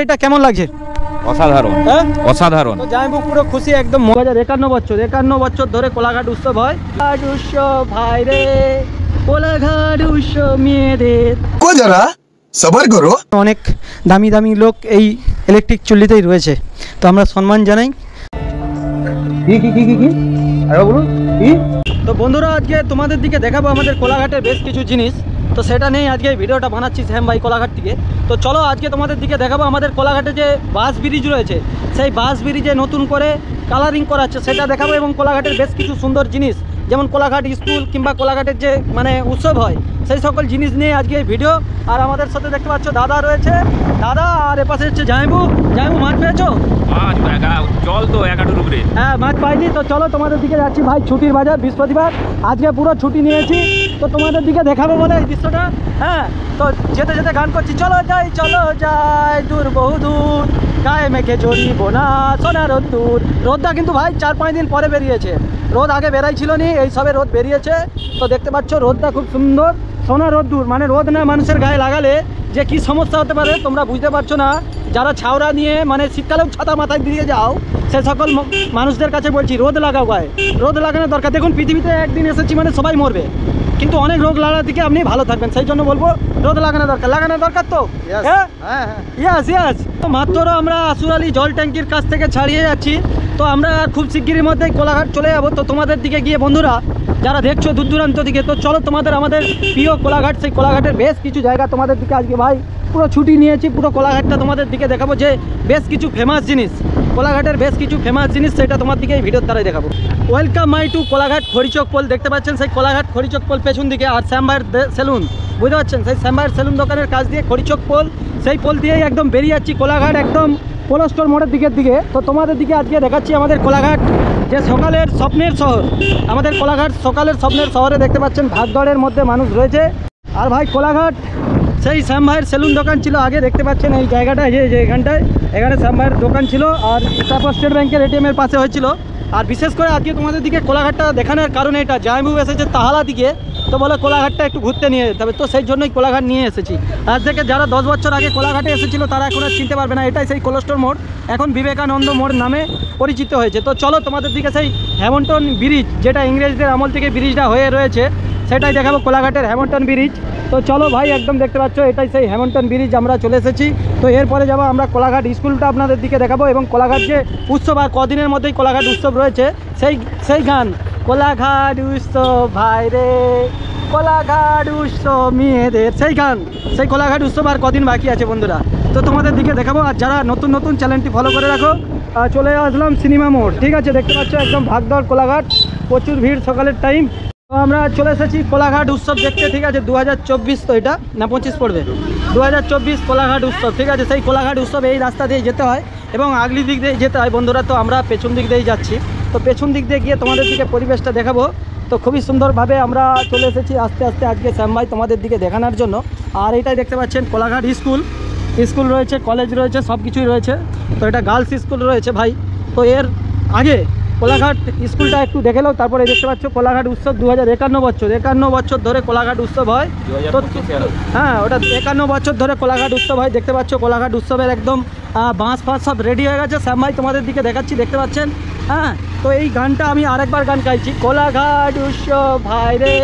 এটা কেমন লাগছে? অসাধারণ, অসাধারণ। জামাইবাবু পুরো খুশি একদম। 51 বছর ধরে কোলাঘাট উৎসব হয়। উৎসব ভাই রে, কোলাঘাট উৎসব মেয়েদের কো যারা সবার করো। অনেক দামি দামি লোক এই ইলেকট্রিক চুল্লিতেই রয়েছে, তো আমরা সম্মান জানাই। তো বন্ধুরা, আজকে তোমাদের দিকে দেখাবো আমাদের কোলাঘাটের বেশ কিছু জিনিস। তো সেটা নিয়েই আজকে এই ভিডিওটা বানাচ্ছি শ্যাম ভাই কোলাঘাট থেকে। তো চলো আজকে তোমাদের দিকে দেখাবো আমাদের কোলাঘাটে যে বাস ব্রিজ রয়েছে, সেই বাস ব্রিজে নতুন করে কালারিং করাচ্ছে সেটা দেখাবো, এবং কোলাঘাটের বেশ কিছু সুন্দর জিনিস যেমন কোলাঘাট স্কুল কিংবা কোলাঘাটের যে উৎসব হয় সেই সকল জিনিস নিয়ে আজকে এই ভিডিও। আর আমাদের সাথে দেখতে পাচ্ছ দাদা রয়েছে, দাদা, আর এপাশে হচ্ছে জামাইবাবু। জামাইবাবু, মাছ পেয়েছো? জল তো একাটুর উপরে। হ্যাঁ, মাছ পাইনি। তো চলো তোমাদের দিকে যাচ্ছি ভাই, ছুটির বাজার, বৃহস্পতিবার আজকে পুরো ছুটি নিয়েছি, তো তোমাদের দিকে দেখাবো বলে এই দৃশ্যটা। হ্যাঁ, তো যেতে যেতে গান করছি, চলো যাই দূর বহু দূর, গায়ে মেখে জড়িব না সোনা রোদ্দুর। রোদটা কিন্তু ভাই 4-5 দিন পরে বেরিয়েছে, রোদ আগে বেরাইছিল নি, এই সবে রোদ বেরিয়েছে। তো দেখতে পাচ্ছ রোদটা খুব সুন্দর, সোনা রোদ্দুর, মানে রোদ না মানুষের গায়ে লাগালে যে কি সমস্যা হতে পারে তোমরা বুঝতে পারছো না। যারা ছাওরা নিয়ে শীতকালেও ছাতা মাথায় দিয়ে যাও, সে সকল মানুষদের কাছে বলছি রোদ লাগাও গায়ে, রোদ লাগানোর দরকার। দেখুন পৃথিবীতে একদিন এসেছি সবাই মরবে, কিন্তু অনেক রোগ লাগার দিকে আপনি ভালো থাকবেন, সেই জন্য বলবো রোদ লাগানো দরকার তো। তো মাত্র আমরা আসুর আলী জল ট্যাঙ্কির কাছ থেকে ছাড়িয়ে যাচ্ছি, তো আমরা খুব শিগগিরের মধ্যেই কোলাঘাট চলে যাবো। তো তোমাদের দিকে গিয়ে বন্ধুরা যারা দেখছো দূর দূরান্ত দিকে, তো চলো আমাদের প্রিয় কোলাঘাট, সেই কোলাঘাটের বেশ কিছু জায়গা তোমাদের দিকে আজকে ভাই পুরো ছুটি নিয়েছি, পুরো কোলাঘাটটা তোমাদের দিকে দেখাবো, যে বেশ কিছু ফেমাস জিনিস কোলাঘাটের বেশ কিছু ফেমাস জিনিস সেটা তোমার দিকে এই ভিডিওর দ্বারাই দেখাবো। Welcome my to Kolaghat Kharichak পোল। দেখতে পাচ্ছেন সেই কোলাঘাট খড়িচক পোল পেছন দিকে, আর শ্যাম ভাইয়ের সেলুন, বুঝতে পারছেন সেই শ্যাম ভাইয়ের সেলুন দোকানের কাছ দিয়ে খড়িচক পোল, সেই পোল দিয়েই একদম বেরিয়ে যাচ্ছি কোলাঘাট একদম পোলস্টোর মোড়ের দিকে। তো তোমাদের দিকে আজকে দেখাচ্ছি আমাদের কোলাঘাট যে সকালের স্বপ্নের শহর, আমাদের কোলাঘাট সকালের স্বপ্নের শহরে দেখতে পাচ্ছেন ভাগদড়ের মধ্যে মানুষ রয়েছে। আর ভাই কোলাঘাট সেই শ্যাম ভাইয়ের সেলুন দোকান ছিল আগে, দেখতে পাচ্ছেন এই জায়গাটায় যে এখানে শ্যাম ভাইয়ের দোকান ছিল, আর তারপর স্টেট ব্যাংকের এটিএমের পাশে হয়েছিল। আর বিশেষ করে আজকে তোমাদের দিকে কোলাঘাটটা দেখানোর কারণে এটা, জামাইবাবু এসেছে তাহালা দিকে, তো বলে কোলাঘাটটা একটু ঘুরতে নিয়ে যেতে হবে, তো সেই জন্যই কোলাঘাট নিয়ে এসেছি। আজ থেকে যারা 10 বছর আগে কোলাঘাটে এসেছিল তারা এখন আর চিনতে পারবে না, এটাই সেই কোলস্টোর মোড়, এখন বিবেকানন্দ মোড় নামে পরিচিত হয়েছে। তো চলো তোমাদের দিকে সেই হ্যামিল্টন ব্রিজ, যেটা ইংরেজদের আমল থেকে ব্রিজটা হয়ে রয়েছে, সেটাই দেখাবো, কোলাঘাটের হ্যামিল্টন ব্রিজ। তো চলো ভাই, একদম দেখতে পাচ্ছ এটাই সেই হ্যামিল্টন ব্রিজ, আমরা চলে এসেছি। তো এরপরে যাবো আমরা কোলাঘাট স্কুলটা আপনাদের দিকে দেখাবো, এবং কোলাঘাট যে উৎসব, আর কদিনের মধ্যেই কোলাঘাট উৎসব রয়েছে, সেই গান কোলাঘাট উৎসব ভাই রে, কোলাঘাট উৎসব মেয়েদের, সেই গান, সেই কোলাঘাট উৎসব আর কদিন বাকি আছে বন্ধুরা, তো তোমাদের দিকে দেখাবো। আর যারা নতুন চ্যানেলটি ফলো করে রাখো। চলে আসলাম সিনেমা মোড়, ঠিক আছে, দেখতে পাচ্ছ একদম ভাগদড় কোলাঘাট, প্রচুর ভিড় সকালের টাইম। তো আমরা চলে এসেছি কোলাঘাট উৎসব দেখতে, ঠিক আছে, 2024 তো এটা না 25 পড়বে, 2024 কোলাঘাট উৎসব, ঠিক আছে। সেই কোলাঘাট উৎসব এই রাস্তা দিয়ে যেতে হয় এবং আগলি দিক দিয়ে যেতে হয় বন্ধুরা, তো আমরা পেছন দিক দিয়েই যাচ্ছি। তো পেছন দিক দিয়ে গিয়ে তোমাদের দিকে পরিবেশটা দেখাবো। তো খুবই সুন্দরভাবে আমরা চলে এসেছি আস্তে আস্তে আজকে শ্যাম ভাই তোমাদের দিকে দেখানোর জন্য। আর এটাই দেখতে পাচ্ছেন কোলাঘাট স্কুল রয়েছে, কলেজ রয়েছে, সব কিছুই রয়েছে। তো এটা গার্লস স্কুল রয়েছে ভাই। তো এর আগে কোলাঘাট স্কুলটা একটু দেখে নাও, তারপরে দেখতে পাচ্ছ কোলাঘাট উৎসব 51 বছর ধরে কোলাঘাট উৎসব হয়। তো হ্যাঁ, ওটা 51 বছর ধরে কোলাঘাট উৎসব হয়। দেখতে পাচ্ছ কোলাঘাট উৎসবের একদম বাঁশ ফাঁস সব রেডি হয়ে গেছে, শ্যাম ভাই তোমাদের দিকে দেখাচ্ছি, দেখতে পাচ্ছেন। হ্যাঁ, তো এই গানটা আমি আরেকবার গান গাইছি, কোলাঘাট উৎসব ভাই রে,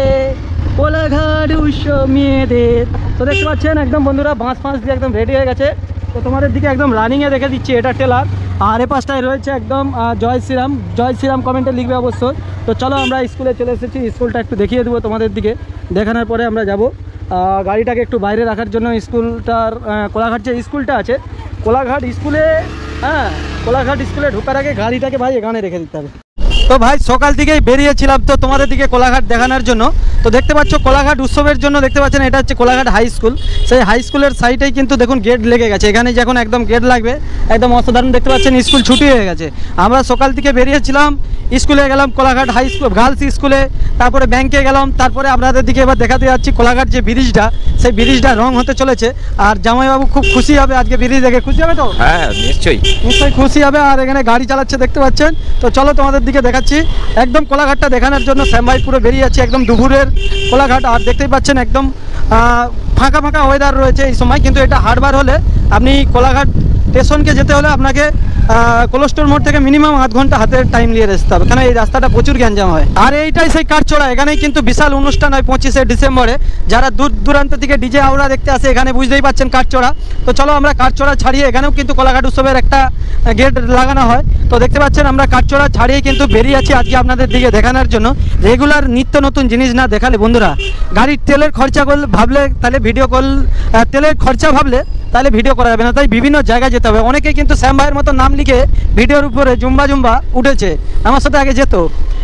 কোলাঘাট উৎসব মেয়েদের। তো দেখতে পাচ্ছেন একদম বন্ধুরা বাঁশ ফাঁস দিয়ে একদম রেডি হয়ে গেছে। তো তোমাদের দিকে একদম রানিংয়ে দেখে দিচ্ছি, এটা টেলার, আর এ পাশটায় রয়েছে একদম জয় শ্রীরাম কমেন্টে লিখবে অবশ্যই। তো চলো আমরা স্কুলে চলে এসেছি, স্কুলটা একটু দেখিয়ে দেবো তোমাদের দিকে, দেখানোর পরে আমরা যাব গাড়িটাকে একটু বাইরে রাখার জন্য। স্কুলটার কোলাঘাট যে স্কুলটা আছে, কোলাঘাট স্কুলে ঢোকার আগে গাড়িটাকে ভাই এখানে রেখে দিতে হবে। তো ভাই সকাল থেকেই বেরিয়েছিলাম তো তোমাদের দিকে কোলাঘাট দেখানোর জন্য। তো দেখতে পাচ্ছ কোলাঘাট উৎসবের জন্য, দেখতে পাচ্ছেন এটা হচ্ছে কোলাঘাট হাই স্কুল, সেই হাই স্কুলের সাইডেই কিন্তু দেখুন গেট লেগে গেছে, এখানে যখন একদম গেট লাগবে একদম অসাধারণ। দেখতে পাচ্ছেন স্কুল ছুটি হয়ে গেছে, আমরা সকাল থেকে বেরিয়েছিলাম, স্কুলে গেলাম কোলাঘাট হাই স্কুল গার্লস স্কুলে, তারপরে ব্যাংকে গেলাম, তারপরে আপনাদের দিকে এবার দেখাতে যাচ্ছি কোলাঘাট যে ব্রিজটা, সেই ব্রিজটা রং হতে চলেছে। আর জামাইবাবু খুব খুশি হবে আজকে ব্রিজ দেখে, খুশি হবে তো? হ্যাঁ, নিশ্চয়ই খুশি হবে। আর এখানে গাড়ি চালাচ্ছে দেখতে পাচ্ছেন। তো চলো তোমাদের দিকে দেখাচ্ছি একদম কোলাঘাটটা দেখানোর জন্য। শ্যাম ভাই পুরো বেরিয়ে যাচ্ছে একদম দুপুরের কোলাঘাট, আর দেখতেই পাচ্ছেন একদম ফাঁকা ওয়েদার রয়েছে এই সময়, কিন্তু এটা হাটবার হলে আপনি কোলাঘাট স্টেশনকে যেতে হলে আপনাকে কোলেস্টোর মোড় থেকে মিনিমাম আধ ঘন্টা হাতের টাইম নিয়ে আসতে হবে, কারণ এই রাস্তাটা প্রচুর গ্যাঞ্জাম হয়। আর এইটাই সেই কাঠচোড়া, এখানেই কিন্তু বিশাল অনুষ্ঠান হয় 25শে ডিসেম্বরে। যারা দূর দূরান্ত থেকে ডিজে আউড়া দেখতে আসে এখানে, বুঝতেই পাচ্ছেন কাঠচোড়া। তো চলো আমরা কাঠচোড়া ছাড়িয়ে, এখানেও কিন্তু কোলাঘাট উৎসবের একটা গেট লাগানো হয়। তো দেখতে পাচ্ছেন আমরা কাঠচোড়া ছাড়িয়ে কিন্তু বেরিয়ে আছি আজকে আপনাদের দিকে দেখানোর জন্য। রেগুলার নিত্য নতুন জিনিস না দেখালে বন্ধুরা, গাড়ির তেলের খরচা ভাবলে তাহলে ভিডিও তেলের খরচা ভাবলে তাহলে ভিডিও করা যাবে না, তাই বিভিন্ন জায়গায় যেতে হবে। অনেকেই কিন্তু শ্যাম ভাইয়ের মতো নাম লিখে ভিডিওর উপরে জুম্বা উঠেছে, আমার সাথে আগে যেত,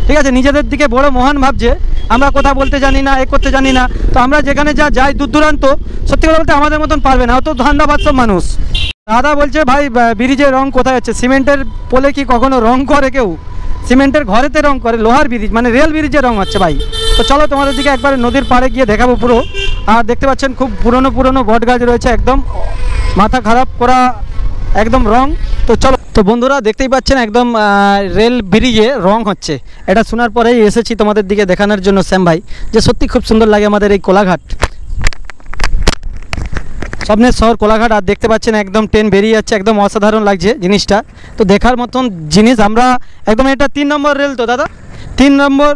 ঠিক আছে, নিজেদের দিকে বড় মহান ভাবছে আমরা কথা বলতে জানি না, করতে জানি না। তো আমরা যেখানে যাই দূর দূরান্ত, সত্যি কথা বলতে আমাদের মতন পারবে না, অত ধান্দাবাদ সব মানুষ। দাদা বলছে ভাই ব্রিজের রং কোথায় হচ্ছে? সিমেন্টের পোলে কি কখনো রং করে কেউ? সিমেন্টের ঘরেতে রং করে, লোহার ব্রিজ মানে রেল ব্রিজের রং হচ্ছে ভাই। তো চলো তোমাদের দিকে একবারে নদীর পাড়ে গিয়ে দেখাবো পুরো। আর দেখতে পাচ্ছেন খুব পুরনো বট গাছ রয়েছে, একদম মাথা খারাপ করা একদম রং। তো চলো, তো বন্ধুরা দেখতেই পাচ্ছেন একদম রেল ব্রিজে রং হচ্ছে। এটা শোনার পরেই এসেছি তোমাদের দিকে দেখানোর জন্য শ্যাম ভাই, যে সত্যি খুব সুন্দর লাগে আমাদের এই কোলাঘাট, স্বপ্নের শহর কোলাঘাট। আর দেখতে পাচ্ছেন একদম ট্রেন বেরিয়ে যাচ্ছে, একদম অসাধারণ লাগছে জিনিসটা। তো দেখার মতন জিনিস। আমরা একদম, এটা 3 নম্বর রেল তো দাদা, 3 নম্বর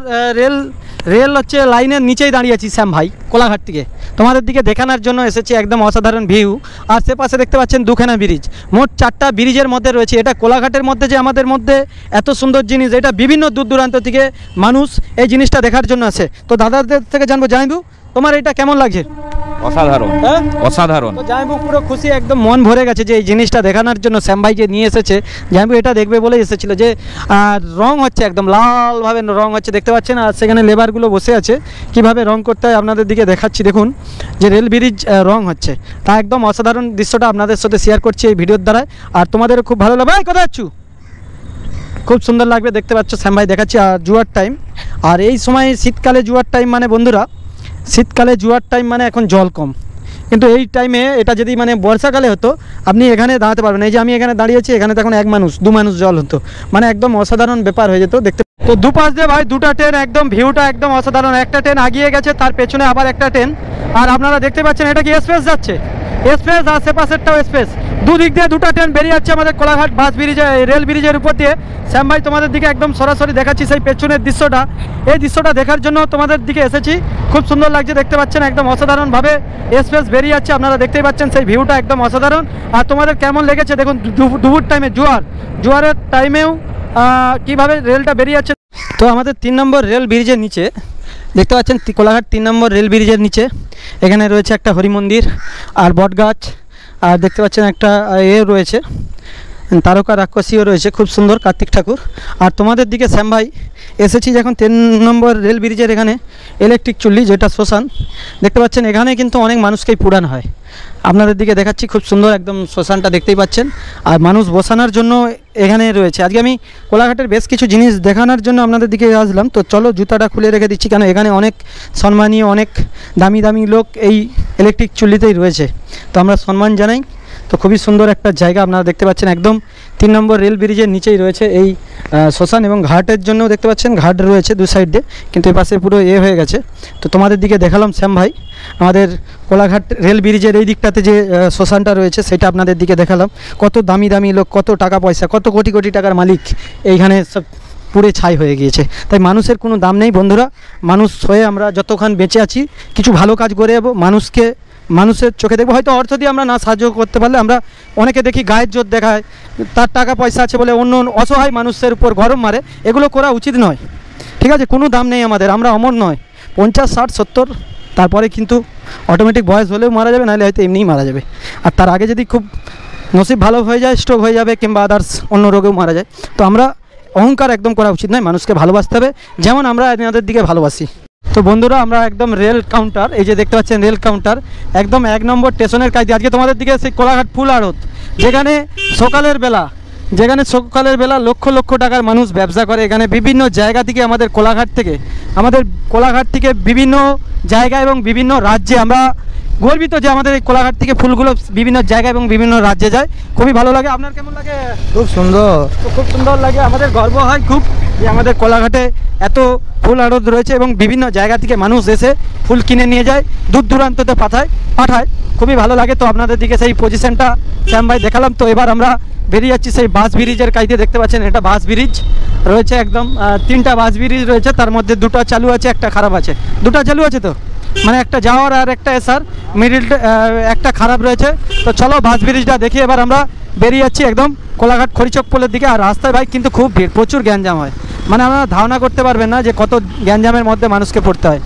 রেল হচ্ছে লাইনের নিচেই দাঁড়িয়ে আছি শ্যাম ভাই কোলাঘাট থেকে তোমাদের দিকে দেখানোর জন্য এসেছি। একদম অসাধারণ ভিউ। আর সে পাশে দেখতে পাচ্ছেন দুখানা ব্রিজ, মোট 4টা ব্রিজের মধ্যে রয়েছে। এটা কোলাঘাটের মধ্যে যে আমাদের মধ্যে এত সুন্দর জিনিস, এটা বিভিন্ন দূর দূরান্ত থেকে মানুষ এই জিনিসটা দেখার জন্য আসে। তো দাদাদের থেকে জানবো তোমার এটা কেমন লাগছে? অসাধারণ, হ্যাঁ অসাধারণ। তো জামাইবাবু পুরো খুশি, একদম মন ভরে গেছে যে এই জিনিসটা দেখানোর জন্য শ্যাম ভাই যে নিয়ে এসেছে। জামাইবাবু এটা দেখবে বলে এসেছিল, যে রং হচ্ছে একদম লালভাবে রং হচ্ছে দেখতে পাচ্ছেন। আর সেখানে লেবারগুলো বসে আছে, কিভাবে রং করতে হয় আপনাদের দিকে দেখাচ্ছি। দেখুন যে রেল ব্রিজ রং হচ্ছে, তা একদম অসাধারণ দৃশ্যটা আপনাদের সাথে শেয়ার করছি এই ভিডিওর দ্বারাই। আর তোমাদেরও খুব ভালো লাগবে। কোথায় যাচ্ছ? খুব সুন্দর লাগবে, দেখতে পাচ্ছ শ্যাম ভাই দেখাচ্ছি। আর জুয়ার টাইম, আর এই সময় শীতকালে জুয়ার টাইম মানে বন্ধুরা, শীতকালে জুয়ার টাইম মানে এখন জল কম, কিন্তু এই টাইমে এটা যদি মানে বর্ষাকালে হতো আপনি এখানে দাঁড়াতে পারবেন। এই যে আমি এখানে দাঁড়িয়েছি, এখানে তখন 1 মানুষ 2 মানুষ জল হতো, মানে একদম অসাধারণ ব্যাপার হয়ে যেত দেখতে। তো দুপাশ দিয়ে ভাই 2টা ট্রেন, একদম ভিউটা একদম অসাধারণ। একটা ট্রেন আগিয়ে গেছে, তার পেছনে আবার একটা ট্রেন। আর আপনারা দেখতে পাচ্ছেন এটা কি এক্সপ্রেস যাচ্ছে, এক্সপ্রেস, আর আশেপাশেরটাও এক্সপ্রেস। দুদিক দিয়ে 2টা ট্রেন বেরিয়ে যাচ্ছে আমাদের কোলাঘাট বাস ব্রিজে, রেল ব্রিজের উপর দিয়ে। শ্যাম ভাই তোমাদের দিকে একদম সরাসরি দেখাচ্ছি সেই পেছনের দৃশ্যটা। এই দৃশ্যটা দেখার জন্য তোমাদের দিকে এসেছি, খুব সুন্দর লাগছে দেখতে পাচ্ছেন, একদম অসাধারণভাবে এক্সপ্রেস বেরিয়ে যাচ্ছে। আপনারা দেখতেই পাচ্ছেন সেই ভিউটা একদম অসাধারণ। আর তোমাদের কেমন লেগেছে দেখুন, দুপুর টাইমে জোয়ারের টাইমেও কীভাবে রেলটা বেরিয়ে যাচ্ছে। তো আমাদের 3 নম্বর রেল ব্রিজের নিচে দেখতে পাচ্ছেন, কোলাঘাট 3 নম্বর রেল ব্রিজের নিচে এখানে রয়েছে একটা হরি মন্দির আর বট গাছ। আর দেখতে পাচ্ছেন একটা রয়েছে তারকা রাক্ষসীও রয়েছে, খুব সুন্দর কার্তিক ঠাকুর। আর তোমাদের দিকে শ্যাম ভাই এসেছি যখন 3 নম্বর রেল ব্রিজের এখানে ইলেকট্রিক চুল্লি, যেটা শ্মশান দেখতে পাচ্ছেন, এখানে কিন্তু অনেক মানুষকেই পুরানো হয়। আপনাদের দিকে দেখাচ্ছি, খুব সুন্দর একদম শ্মশানটা দেখতেই পাচ্ছেন। আর মানুষ বসানোর জন্য এখানে রয়েছে। আজকে আমি কোলাঘাটের বেশ কিছু জিনিস দেখানোর জন্য আপনাদের দিকে আসলাম। তো চলো জুতাটা খুলে রেখে দিচ্ছি, কারণ এখানে অনেক সম্মানীয়, অনেক দামি দামি লোক এই ইলেকট্রিক চুল্লিতেই রয়েছে। তো আমরা সম্মান জানাই। তো খুবই সুন্দর একটা জায়গা আপনারা দেখতে পাচ্ছেন, একদম 3 নম্বর রেল ব্রিজের নিচেই রয়েছে এই শ্মশান। এবং ঘাটের জন্য দেখতে পাচ্ছেন ঘাট রয়েছে 2 সাইড দিয়ে, কিন্তু এ পাশে পুরো হয়ে গেছে। তো তোমাদের দিকে দেখালাম শ্যাম ভাই আমাদের কোলাঘাট রেল ব্রিজের এই দিকটাতে যে শ্মশানটা রয়েছে সেটা আপনাদের দিকে দেখালাম। কত দামি দামি লোক, কত টাকা পয়সা, কত কোটি কোটি টাকার মালিক এইখানে সব পুড়ে ছাই হয়ে গিয়েছে। তাই মানুষের কোনো দাম নেই বন্ধুরা। মানুষ হয়ে আমরা যতক্ষণ বেঁচে আছি কিছু ভালো কাজ করে যাবো, মানুষের চোখে দেখবো। হয়তো অর্থ দিয়ে আমরা না সাহায্য করতে পারলে, আমরা অনেকে দেখি গায়ের জোর দেখায়, তার টাকা পয়সা আছে বলে অন্য অসহায় মানুষের উপর গরম মারে, এগুলো করা উচিত নয়, ঠিক আছে? কোনো দাম নেই আমাদের, আমরা অমর নয়। 50, 60, 70 তারপরে কিন্তু অটোমেটিক বয়স হলেও মারা যাবে, নাহলে হয়তো এমনিই মারা যাবে। আর তার আগে যদি খুব নসিব ভালো হয়ে যায়, স্ট্রোক হয়ে যাবে কিংবা আদার্স অন্য রোগেও মারা যায়। তো আমরা অহংকার একদম করা উচিত নয়, মানুষকে ভালোবাসতে হবে যেমন আমরা আপনাদের দিকে ভালোবাসি। তো বন্ধুরা আমরা একদম রেল কাউন্টার, এই যে দেখতে পাচ্ছেন রেল কাউন্টার, একদম 1 নম্বর স্টেশনের কাছে। আজকে তোমাদের দিকে সেই কোলাঘাট ফুল আড়ত, যেখানে সকালের বেলা লক্ষ লক্ষ টাকার মানুষ ব্যবসা করে। এখানে বিভিন্ন জায়গা থেকে আমাদের কোলাঘাট থেকে বিভিন্ন জায়গা এবং বিভিন্ন রাজ্যে আমরা গর্বিত যে আমাদের এই কোলাঘাট থেকে ফুলগুলো বিভিন্ন জায়গা এবং বিভিন্ন রাজ্যে যায়। খুবই ভালো লাগে। আপনার কেমন লাগে? খুব সুন্দর। তো খুব সুন্দর লাগে, আমাদের গর্ব হয় খুব যে আমাদের কোলাঘাটে এত ফুল আড়ত রয়েছে এবং বিভিন্ন জায়গা থেকে মানুষ এসে ফুল কিনে নিয়ে যায়, দূর দূরান্ততে পাঠায়। খুবই ভালো লাগে। তো আপনাদের দিকে সেই পজিশনটা শ্যাম ভাই দেখালাম। তো এবার আমরা বেরিয়ে যাচ্ছি সেই বাস ব্রিজের কাইতে। দেখতে পাচ্ছেন এটা বাস ব্রিজ রয়েছে একদম, 3টা বাস ব্রিজ রয়েছে, তার মধ্যে 2টা চালু আছে, একটা খারাপ আছে। 2টা চালু আছে তো, মানে একটা যাওয়ার আর একটা এসার, মিডিলটা একটা খারাপ রয়েছে। তো চলো বাস ব্রিজটা দেখি। এবার আমরা বেরিয়ে যাচ্ছি একদম কোলাঘাট খড়িচক পোলের দিকে। আর রাস্তায় ভাই কিন্তু খুব ভিড়, প্রচুর গ্যাঞ্জাম হয়, মানে আপনারা ধারণা করতে পারবেন না যে কত গ্যাঞ্জামের মধ্যে মানুষকে পড়তে হয়।